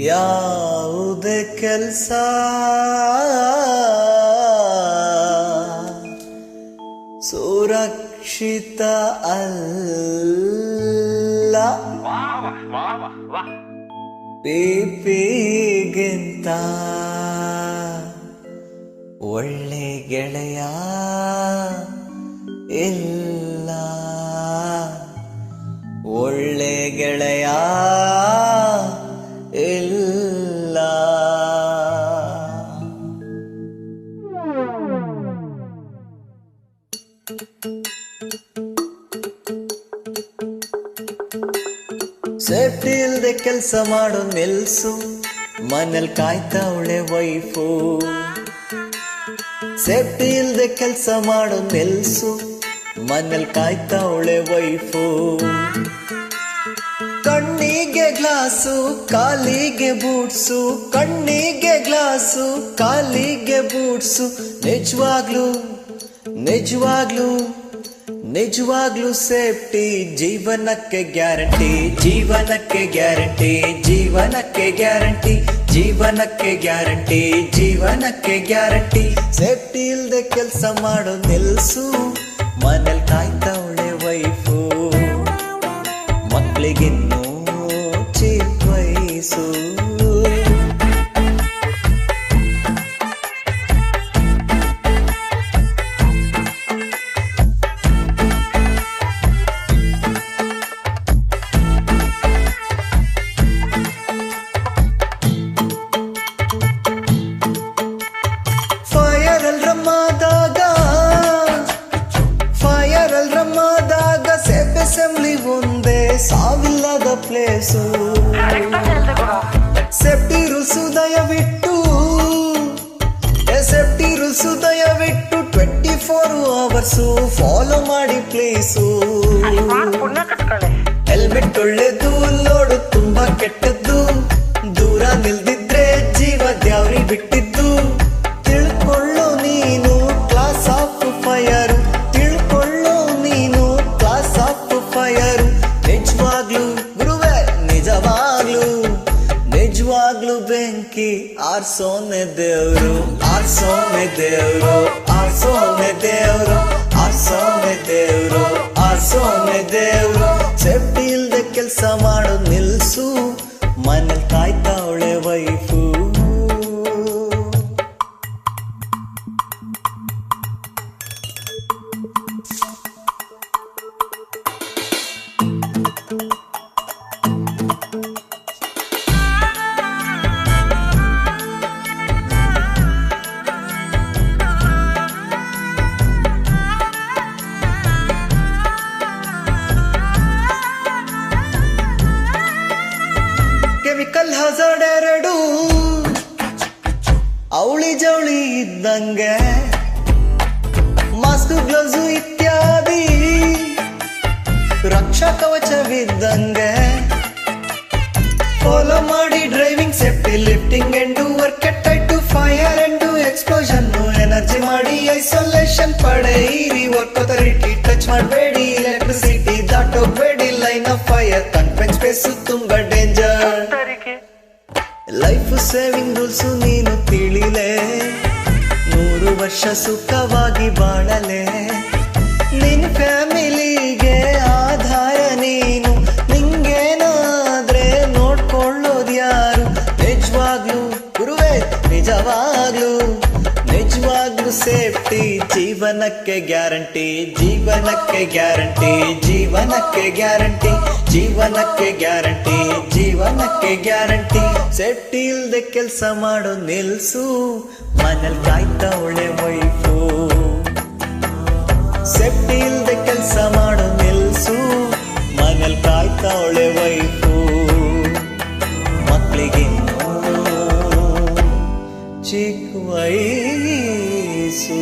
ಯಾವುದೇ ಕೆಲಸ ಸುರಕ್ಷಿತ ಅಲ್ಲ. ಪಿಪಿಗಿಂತ ಒಳ್ಳೆ ಗೆಳೆಯ ಇಲ್ಲ, ಒಳ್ಳೆ ಗೆಳೆಯ ಇಲ್ಲ. ಸೇಫ್ಟಿ ಇಲ್ದೆ ಕೆಲ್ಸ ಮಾಡೋ ನಿಲ್ಸು, ಮನೇಲಿ ಕಾಯ್ತಾವಳೆ ವೈಫು. ಸೇಫ್ಟಿ ಇಲ್ದೆ ಕೆಲ್ಸ ಮಾಡೋ ನಿಲ್ಸು, ಮನೇಲಿ ಕಾಯ್ತಾವಳೆ ವೈಫು. ಕಣ್ಣಿಗೆ ಗ್ಲಾಸು ಕಾಲಿಗೆ ಬೂಟ್ಸು, ಕಣ್ಣಿಗೆ ಗ್ಲಾಸು ಕಾಲಿಗೆ ಬೂಟ್ಸು. ನಿಜವಾಗ್ಲೂ ನಿಜವಾಗ್ಲೂ ನಿಜವಾಗ್ಲೂ ಸೇಫ್ಟಿ ಜೀವನಕ್ಕೆ ಗ್ಯಾರಂಟಿ, ಜೀವನಕ್ಕೆ ಗ್ಯಾರಂಟಿ, ಜೀವನಕ್ಕೆ ಗ್ಯಾರಂಟಿ, ಜೀವನಕ್ಕೆ ಗ್ಯಾರಂಟಿ, ಜೀವನಕ್ಕೆ ಗ್ಯಾರಂಟಿ. ಸೇಫ್ಟಿ ಇಲ್ದೆ ಕೆಲ್ಸ ಮಾಡೋ ನಿಲ್ಸು, ಮನೇಲಿ ಕಾಯ್ತಾವಳೆ ವೈಫು. ಮಕ್ಕಳಿಗಿನ್ನೂ ಚಿಕ್ಕ ವಯಸ್ಸು. ಅಸೆಂಬ್ಲಿ ಒಂದೇ ಸಾವಿಲ್ಲದ ಪ್ಲೇಸು. ಸೇಫ್ಟಿ ರೂಲ್ಸು ದಯವಿಟ್ಟು, ಸೇಫ್ಟಿ ರೂಲ್ಸು ದಯವಿಟ್ಟು 24 hours ಫಾಲೋ ಮಾಡಿ ಪ್ಲೀಸು. ಹೆಲ್ಮೆಟ್ ಒಳ್ಳೆದು, ಲೋಡು ತುಂಬಾ ಕೆಟ್ಟದ್ದು. ದೂರ ನಿಲ್ದಿದ್ರೆ ಜೀವ ದ್ಯಾವ್ರಿ ಬಿಟ್ಟಿದ್ದು. ತಿಳ್ಕೊಳ್ಳೋ ನೀನು ಕ್ಲಾಸ್ ಆಫ್ ಫೈರ್, ತಿಳ್ಕೊಳ್ಳೋ ನೀನು ಕ್ಲಾಸ್ ಆಫ್ ಫೈರ್. ನಿಜವಾಗ್ಲೂ ಗುರುವೇ ನಿಜವಾಗ್ಲೂ, ನಿಜವಾಗ್ಲೂ ಬೆಂಕಿ ಆರ್ಸೋನೆ ದೇವ್ರು, ಆರ್ಸೋನೆ ದೇವ್ರು, ಆರ್ಸೋನೆ ದೇವ್ರು, ಆರ್ಸೋನೆ ದೇವ್ರು, ಆರ್ಸೋನೆ ದೇವ್ರು. ಸೇಫ್ಟಿ ಇಲ್ದೆ ಕೆಲ್ಸ ಮಾಡೋ ನಿಲ್ಸು, ಮನೇಲಿ ಕಾಯ್ತಾವಳೆ ವೈಫು. ಕೆಮಿಕಲ್ ಹಜಾರ್ಡ್ ಎರಡು ಅವಳಿ ಜವಳಿ ಇದ್ದಂಗೆ, ಮಾಸ್ಕ್ ಗ್ಲೌಸು ಇತ್ಯಾದಿ ರಕ್ಷಾ ಕವಚವಿದ್ದಂಗೆ. ಫಾಲೋ ಮಾಡಿ driving safety, lifting and work at height to fire and explosion. Energy ಮಾಡಿ ಐಸೋಲೇಷನ್ ಪಡೆಯಿರಿ, ವರ್ಕ್ ಅಥಾರಿಟಿ ಟಚ್ ಮಾಡಬೇಡಿ, ಎಲೆಕ್ಟ್ರಿಸಿಟಿ ದಾಟೋಗ್ಬೇಡಿ, line of fire confined space ತುಂಬಾ ಡೇಂಜರ್. ಲೈಫ್ ಸೇವಿಂಗ್ ರೂಲ್ಸು ನೀನು ತಿಳಿಲೆ, 100 ವರ್ಷ ಸುಖವಾಗಿ ಬಾಳಲೆ. ನಿನ್ನ ಫ್ಯಾಮಿಲಿಗೆ ಆಧಾರ ನೀನು, ನಿಂಗೇನಾದ್ರೆ ನೋಡ್ಕೊಳ್ಳೋದು ಯಾರು? ನಿಜವಾಗ್ಲೂ ಗುರುವೇ ನಿಜವಾಗ್ಲೂ, ನಿಜವಾಗ್ಲೂ ಸೇಫ್ಟಿ ಜೀವನಕ್ಕೆ ಗ್ಯಾರಂಟಿ, ಜೀವನಕ್ಕೆ ಗ್ಯಾರಂಟಿ, ಜೀವನಕ್ಕೆ ಗ್ಯಾರಂಟಿ, ಜೀವನಕ್ಕೆ ಗ್ಯಾರಂಟಿ, ಜೀವನಕ್ಕೆ ಗ್ಯಾರಂಟಿ. ಸೇಫ್ಟಿ ಇಲ್ದೆ ಕೆಲ್ಸ ಮಾಡೋ ನಿಲ್ಸು, ಮನೇಲಿ ಕಾಯ್ತಾವಳೆ ವೈಫು. ಸೇಫ್ಟಿ ಇಲ್ದೆ ಕೆಲ್ಸ ಮಾಡೋ ನಿಲ್ಸು, ಮನೇಲಿ ಕಾಯ್ತಾವಳೆ ವೈಫು. ಮಕ್ಕಳಿಗಿನ್ನೂ ಚಿಕ್ಕ ವಯಸ್ಸು.